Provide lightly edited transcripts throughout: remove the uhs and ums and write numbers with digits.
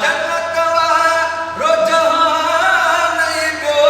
जन्नत वारो जहान ई ॿियो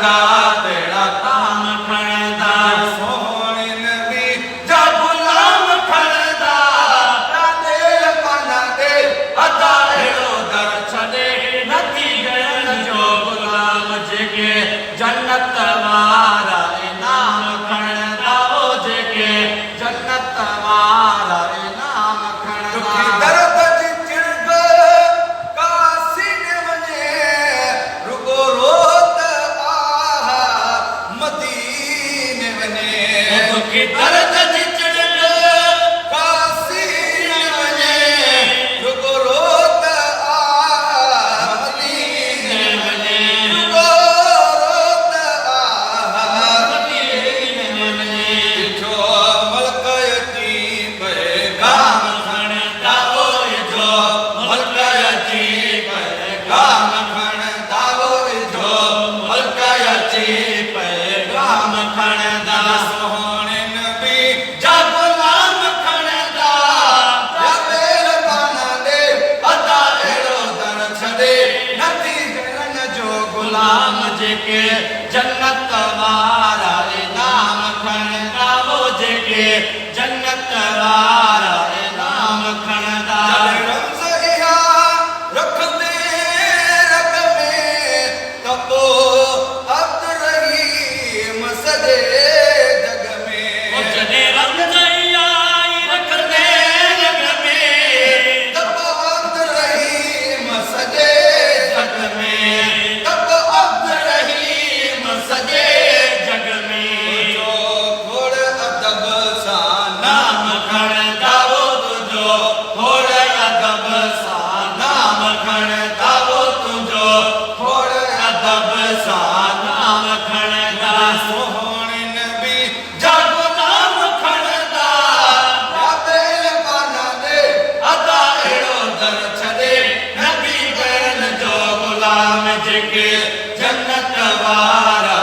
गा तेरा काम खणदा सोहणे नबी जा गुलाम खणदा राधे पाना दे अदा एड़ो दर छदे नथी गयन जो गुलाम जेके जन्नत वारा इनाम खणदा ओ जेके जन्नत वारा इनाम खणदा दर्द जी चिड़ग कासी ने वने रुगो रोत आहा मदीने वने दुखी दर्द जी चिड़ग कासी ने वने रुगो रोत आहा मदीने वने रुगो रोत आहा मदीने वने जो मलक यतीम पैगाम खणदा ओ जो मलक यतीम पैगाम खणदा ओ जो मलक यतीम पैगाम खणदा सोहणे नबी जा गुलाम खणदा बेल पाना दे अदा एड़ो दर छदे नथी गयन जो गुलाम जेके जन्नत वारा इनाम खणदा ओ जेके जन्नत वारा इनाम खणदा रमज़ इहा रख दे रग में तपो अब्द रहीम सजे जग में जने रमज़ इहा रख दे रग में तपो अब्द रहीम सजे जग में तपो अब्द रहीम सजे जग में जो थोड़ अदब सा नाम खणदा वो तुझो थोड़ अदब सा नाम खणदा वो तुझो थोड़ अदब सा नाम खणदा सोहणे नबी जा गुलाम खणदा बेल पाना दे अदा एड़ो दर छदे नबी गयन जो गुलाम जेके जन्नत वारा